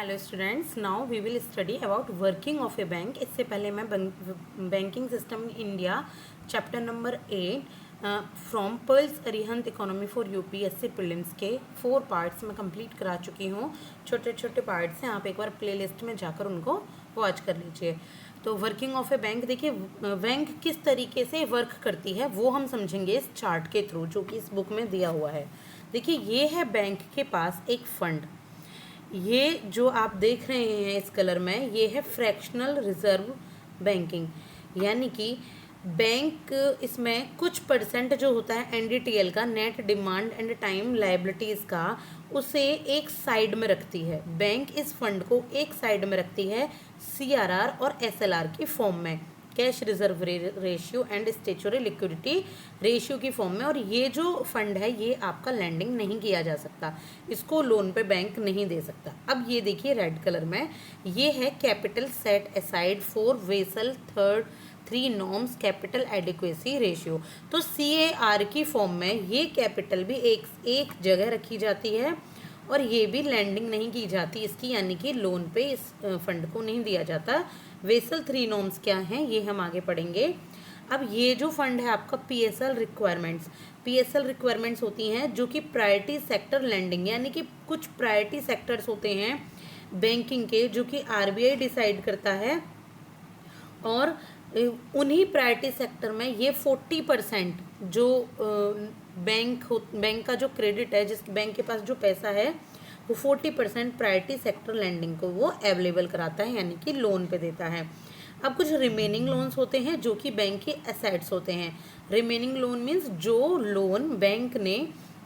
Hello students, now we will study about working of a bank. इससे पहले मैं banking system in India chapter number 8 from pearls Arihant economy for UPSC prelims के 4 parts में complete करा चुकी हूँ। छोटे छोटे पार्ट्स हैं, आप एक बार प्लेलिस्ट में जाकर उनको वॉच कर लीजिए। तो वर्किंग ऑफ ए बैंक, देखिए बैंक किस तरीके से वर्क करती है वो हम समझेंगे इस चार्ट के थ्रू, जो कि इस बुक में दिया हुआ है। देखिए ये है बैंक के पास एक फंड। ये जो आप देख रहे हैं इस कलर में, ये है फ्रैक्शनल रिजर्व बैंकिंग, यानी कि बैंक इसमें कुछ परसेंट जो होता है एनडीटीएल का, net demand and time liabilities का, उसे एक साइड में रखती है। बैंक इस फंड को एक साइड में रखती है सीआरआर और एसएलआर की फॉर्म में, cash reserve ratio and statutory liquidity ratio की फॉर्म में। और ये जो फंड है ये आपका लैंडिंग नहीं किया जा सकता, इसको लोन पे बैंक नहीं दे सकता। अब ये देखिए रेड कलर में, ये है capital set aside for vessel third 3 norms capital adequacy ratio. तो सीएआर की फॉर्म में ये कैपिटल भी एक जगह रखी जाती है और ये भी लैंडिंग नहीं की जाती इसकी, यानी कि लोन पे इस फंड को नहीं दिया जाता। वेसल 3 नॉर्म्स क्या हैं ये हम आगे पढ़ेंगे। अब ये जो फंड है आपका पीएसएल रिक्वायरमेंट्स होती हैं जो कि प्रायोरिटी सेक्टर लैंडिंग, यानी कि कुछ प्रायोरिटी सेक्टर्स होते हैं बैंकिंग के जो कि आरबीआई डिसाइड करता है, और उन्हीं प्रायोरिटी सेक्टर में ये 40% जो बैंक का जो क्रेडिट है, जिस बैंक के पास जो पैसा है वो 40% प्रायोरिटी सेक्टर लैंडिंग को वो अवेलेबल कराता है, यानी कि लोन पे देता है। अब कुछ रिमेनिंग लोन्स होते हैं जो कि बैंक के एसेट्स होते हैं। रिमेनिंग लोन मीन्स जो लोन बैंक ने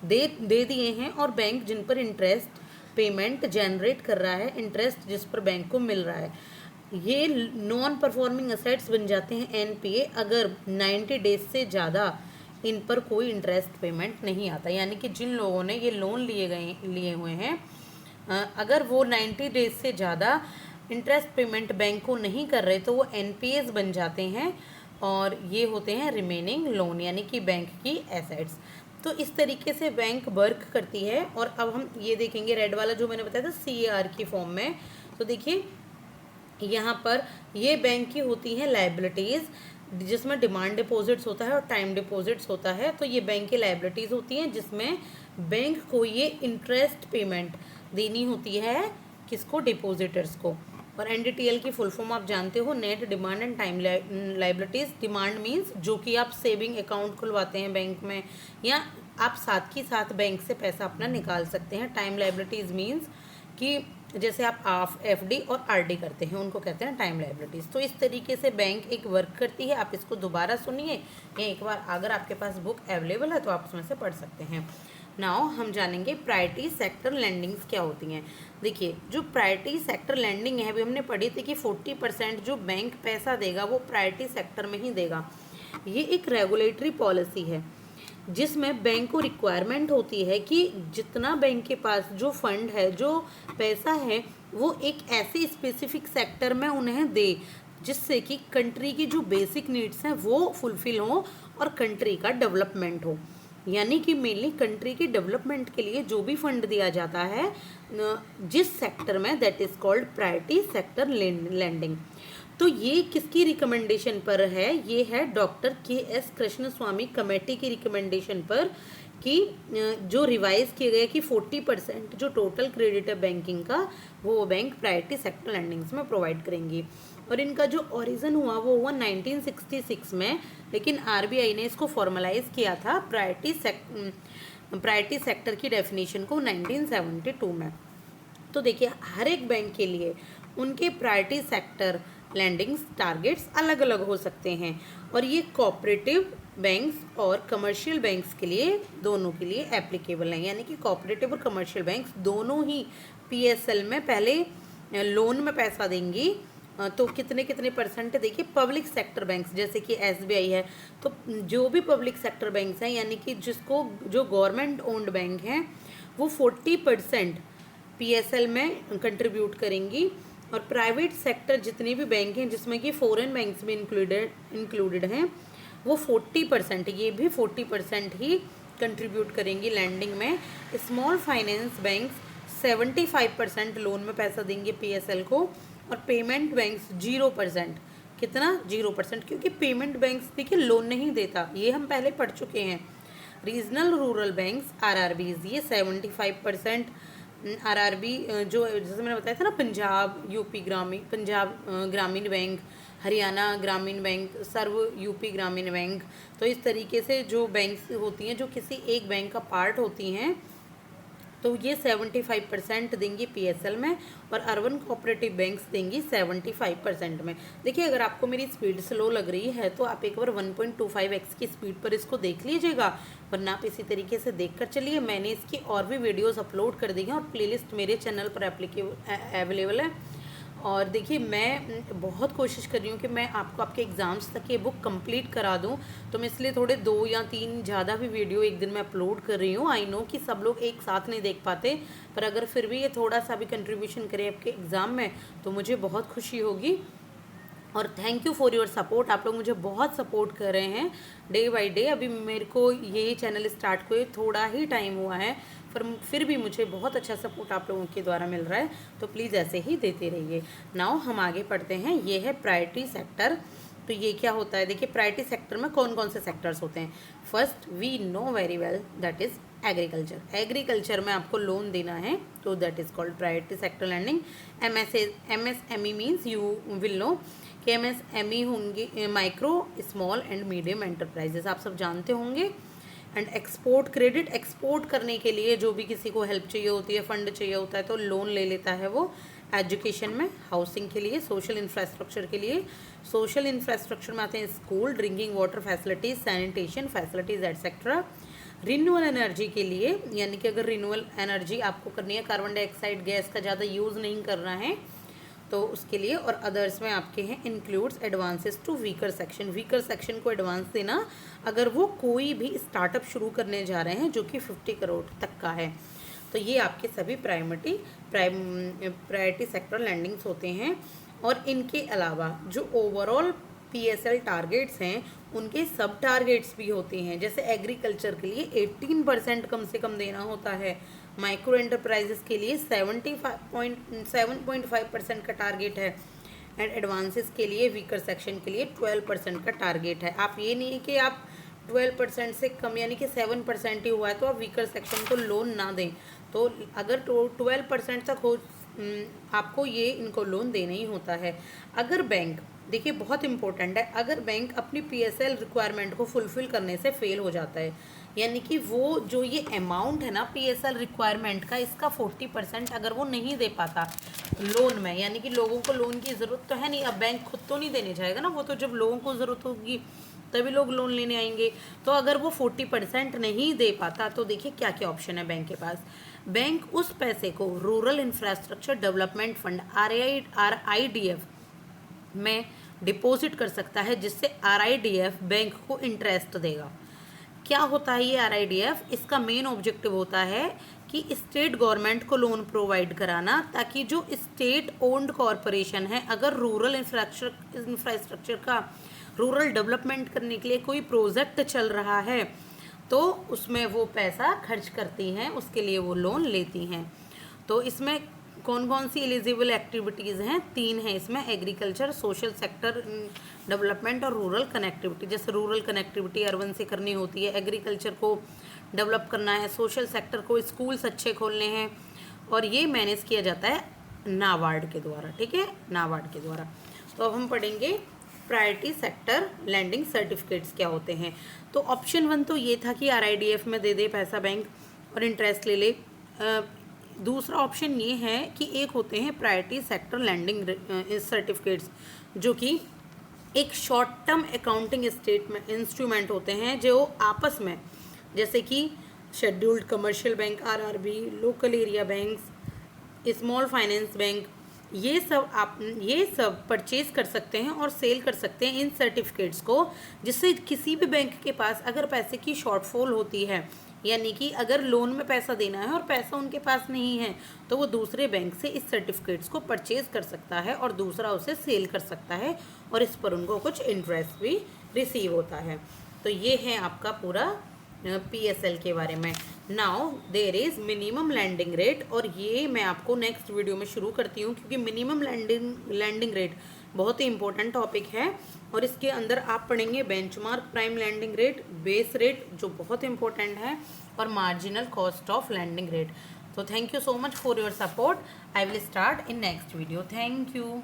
दे दिए हैं और बैंक जिन पर इंटरेस्ट पेमेंट जनरेट कर रहा है, इंटरेस्ट जिस पर बैंक को मिल रहा है, ये नॉन परफॉर्मिंग एसेट्स बन जाते हैं एनपीए अगर 90 डेज से ज़्यादा इन पर कोई इंटरेस्ट पेमेंट नहीं आता। यानी कि जिन लोगों ने ये लोन लिए हुए हैं, अगर वो 90 डेज से ज़्यादा इंटरेस्ट पेमेंट बैंक को नहीं कर रहे तो वो एनपीएस बन जाते हैं, और ये होते हैं रिमेनिंग लोन, यानी कि बैंक की एसेट्स। तो इस तरीके से बैंक वर्क करती है। और अब हम ये देखेंगे रेड वाला जो मैंने बताया था सीएआर की फॉर्म में। तो देखिए यहाँ पर ये बैंक की होती हैं लायबिलिटीज़, जिसमें डिमांड डिपॉजिट्स होता है और टाइम डिपॉजिट्स होता है। तो ये बैंक की लायबिलिटीज़ होती हैं जिसमें बैंक को ये इंटरेस्ट पेमेंट देनी होती है, किसको, डिपॉजिटर्स को। और एनडीटीएल की फुल फॉर्म आप जानते हो, net demand and time liabilities. Demand means जो कि आप सेविंग अकाउंट खुलवाते हैं बैंक में, या आप साथ ही साथ बैंक से पैसा अपना निकाल सकते हैं। टाइम लायबिलिटीज़ मीन्स कि जैसे आप एफडी और आरडी करते हैं, उनको कहते हैं टाइम लायबिलिटीज़। तो इस तरीके से बैंक एक वर्क करती है। आप इसको दोबारा सुनिए या एक बार अगर आपके पास बुक अवेलेबल है तो आप उसमें से पढ़ सकते हैं। नाउ हम जानेंगे प्रायोरिटी सेक्टर लैंडिंग्स क्या होती हैं। देखिए जो प्रायोरिटी सेक्टर लैंडिंग है, अभी हमने पढ़ी थी कि 40% जो बैंक पैसा देगा वो प्रायोरिटी सेक्टर में ही देगा। ये एक रेगुलेटरी पॉलिसी है जिसमें बैंक को रिक्वायरमेंट होती है कि जितना बैंक के पास जो फंड है, जो पैसा है, वो एक ऐसे स्पेसिफिक सेक्टर में उन्हें दे जिससे कि कंट्री की जो बेसिक नीड्स हैं वो फुलफिल हो और कंट्री का डेवलपमेंट हो। यानी कि मेनली कंट्री के डेवलपमेंट के लिए जो भी फंड दिया जाता है जिस सेक्टर में, that is called priority sector landing. तो ये किसकी रिकमेंडेशन पर है? ये है डॉक्टर के.एस. कृष्णस्वामी कमेटी की रिकमेंडेशन पर, कि जो रिवाइज किया गया कि 40% जो टोटल क्रेडिट है बैंकिंग का वो बैंक प्रायोरिटी सेक्टर लैंडिंग्स में प्रोवाइड करेंगी। और इनका जो ओरिजिन हुआ वो हुआ 1966 में, लेकिन आरबीआई ने इसको फॉर्मलाइज किया था प्रायोरिटी सेक्टर की डेफिनेशन को 1972 में। तो देखिए हर एक बैंक के लिए उनके प्रायोरिटी सेक्टर लैंडिंग्स टारगेट्स अलग अलग हो सकते हैं, और ये कोऑपरेटिव बैंक्स और कमर्शियल बैंक्स के लिए, दोनों के लिए एप्लीकेबल हैं। यानी कि कोऑपरेटिव और कमर्शियल बैंक्स दोनों ही पीएसएल में पहले लोन में पैसा देंगी। तो कितने कितने परसेंट, देखिए पब्लिक सेक्टर बैंक्स जैसे कि एसबीआई है, तो जो भी पब्लिक सेक्टर बैंक्स हैं, यानी कि जो गवर्नमेंट ओन्ड बैंक हैं, वो 40% पीएसएल में कंट्रीब्यूट करेंगी। और प्राइवेट सेक्टर जितने भी बैंक हैं जिसमें कि फॉरेन बैंक्स भी इंक्लूडेड हैं, वो 40%, ये भी 40% ही कंट्रीब्यूट करेंगी लैंडिंग में। स्मॉल फाइनेंस बैंक्स 75% लोन में पैसा देंगे PSL को, और पेमेंट बैंक्स 0%। कितना? 0%, क्योंकि पेमेंट बैंक्स देखिए लोन नहीं देता, ये हम पहले पढ़ चुके हैं। रीजनल रूरल बैंक्स RRBs ये 75%। RRB जो जैसे मैंने बताया था ना, पंजाब ग्रामीण बैंक, हरियाणा ग्रामीण बैंक, सर्व यूपी ग्रामीण बैंक, तो इस तरीके से जो बैंक्स होती हैं जो किसी एक बैंक का पार्ट होती हैं, तो ये 75% देंगी PSL में, और अर्बन कोऑपरेटिव बैंक्स देंगी 75% में। देखिए अगर आपको मेरी स्पीड स्लो लग रही है तो आप एक बार 1.25x की स्पीड पर इसको देख लीजिएगा, वरना आप इसी तरीके से देख कर चलिए। मैंने इसकी और भी वीडियोस अपलोड कर दी हैं, और प्लेलिस्ट मेरे चैनल पर अवेलेबल है। और देखिए मैं बहुत कोशिश कर रही हूँ कि मैं आपको आपके एग्ज़ाम्स तक ये बुक कंप्लीट करा दूँ, तो मैं इसलिए थोड़े 2 या 3 ज़्यादा भी वीडियो एक दिन में अपलोड कर रही हूँ। आई नो कि सब लोग एक साथ नहीं देख पाते, पर अगर फिर भी ये थोड़ा सा भी कंट्रीब्यूशन करें आपके एग्ज़ाम में तो मुझे बहुत खुशी होगी। और thank you for your support, आप लोग मुझे बहुत सपोर्ट कर रहे हैं डे बाय डे। अभी मेरे को ये चैनल स्टार्ट हुए थोड़ा ही टाइम हुआ है, पर फिर भी मुझे बहुत अच्छा सपोर्ट आप लोगों के द्वारा मिल रहा है, तो प्लीज़ ऐसे ही देते रहिए। नाउ हम आगे पढ़ते हैं, ये है प्रायोरिटी सेक्टर। तो ये क्या होता है? देखिए प्रायोरिटी सेक्टर में कौन कौन से सेक्टर्स होते हैं। First we know very well that is agriculture. Agriculture में आपको लोन देना है तो that is called priority sector lending. MSME means you will know कि MSME होंगे micro small and medium enterprises, आप सब जानते होंगे। एंड एक्सपोर्ट क्रेडिट, एक्सपोर्ट करने के लिए जो भी किसी को हेल्प चाहिए होती है, फंड चाहिए होता है, तो लोन ले लेता है वो। एजुकेशन में, हाउसिंग के लिए, सोशल इंफ्रास्ट्रक्चर के लिए। सोशल इंफ्रास्ट्रक्चर में आते हैं school, drinking water facilities, sanitation facilities etcetera. Renewal energy के लिए, यानी कि अगर रिन्यूअल एनर्जी आपको करनी है, कार्बन डाइऑक्साइड गैस का ज़्यादा यूज़ नहीं करना है, तो उसके लिए। और अदर्स में आपके हैं includes advances to weaker section. Weaker section को एडवांस देना अगर वो कोई भी स्टार्टअप शुरू करने जा रहे हैं जो कि 50 करोड़ तक का है। तो ये आपके सभी प्रायोरिटी सेक्टर लैंडिंग्स होते हैं। और इनके अलावा जो ओवरऑल PSL टारगेट्स हैं उनके सब टारगेट्स भी होते हैं। जैसे एग्रीकल्चर के लिए 18% कम से कम देना होता है, माइक्रो एंटरप्राइजेस के लिए 7.5% का टारगेट है, एंड एडवांसेस के लिए वीकर सेक्शन के लिए 12% का टारगेट है। आप ये नहीं कि आप 12% से कम यानी कि 7% ही हुआ है तो आप वीकर सेक्शन को लोन ना दें। तो अगर 12% तक हो आपको ये इनको लोन देना ही होता है। अगर बैंक, देखिए बहुत इंपॉर्टेंट है, अगर बैंक अपनी PSL रिक्वायरमेंट को फुलफ़िल करने से फेल हो जाता है, यानी कि वो जो ये अमाउंट है ना PSL रिक्वायरमेंट का, इसका 40% अगर वो नहीं दे पाता लोन में, यानी कि लोगों को लोन की ज़रूरत तो है नहीं, अब बैंक खुद तो नहीं देने जाएगा ना, वो तो जब लोगों को ज़रूरत होगी तभी लोग लोन लेने आएंगे। तो अगर वो 40% नहीं दे पाता तो देखिए क्या क्या ऑप्शन है बैंक के पास। बैंक उस पैसे को rural infrastructure development fund RIDF में डिपॉजिट कर सकता है, जिससे RIDF बैंक को इंटरेस्ट देगा। क्या होता है ये RIDF? इसका मेन ऑब्जेक्टिव होता है कि स्टेट गवर्नमेंट को लोन प्रोवाइड कराना, ताकि जो स्टेट ओन्ड कॉरपोरेशन है अगर रूरल इंफ्रास्ट्रक्चर का रूरल डेवलपमेंट करने के लिए कोई प्रोजेक्ट चल रहा है तो उसमें वो पैसा खर्च करती हैं, उसके लिए वो लोन लेती हैं। तो इसमें कौन कौन सी एलिजिबल एक्टिविटीज़ हैं? 3 हैं इसमें, एग्रीकल्चर, सोशल सेक्टर डेवलपमेंट और रूरल कनेक्टिविटी। जैसे रूरल कनेक्टिविटी अर्बन से करनी होती है, एग्रीकल्चर को डेवलप करना है, सोशल सेक्टर को स्कूल्स अच्छे खोलने हैं, और ये मैनेज किया जाता है नाबार्ड के द्वारा। ठीक है, नाबार्ड के द्वारा। तो अब हम पढ़ेंगे प्रायोरिटी सेक्टर लैंडिंग सर्टिफिकेट्स क्या होते हैं। तो ऑप्शन 1 तो ये था कि RIDF में दे दे पैसा बैंक और इंटरेस्ट ले ले। दूसरा ऑप्शन ये है कि एक होते हैं प्रायोरिटी सेक्टर लैंडिंग सर्टिफिकेट्स, जो कि एक शॉर्ट टर्म अकाउंटिंग इंस्ट्रूमेंट होते हैं जो आपस में, जैसे कि scheduled commercial bank RRB, local area banks, small finance bank, ये सब परचेज कर सकते हैं और सेल कर सकते हैं इन सर्टिफिकेट्स को, जिससे किसी भी बैंक के पास अगर पैसे की शॉर्टफॉल होती है, यानी कि अगर लोन में पैसा देना है और पैसा उनके पास नहीं है, तो वो दूसरे बैंक से इस सर्टिफिकेट्स को परचेज कर सकता है और दूसरा उसे सेल कर सकता है, और इस पर उनको कुछ इंटरेस्ट भी रिसीव होता है। तो ये है आपका पूरा PSL के बारे में। Now there is minimum lending rate, और ये मैं आपको नेक्स्ट वीडियो में शुरू करती हूँ क्योंकि मिनिमम लैंडिंग रेट बहुत ही इंपॉर्टेंट टॉपिक है। और इसके अंदर आप पढ़ेंगे benchmark prime lending rate, base rate जो बहुत इंपॉर्टेंट है, और marginal cost of lending rate. तो thank you so much for your support. I will start in next video. Thank you.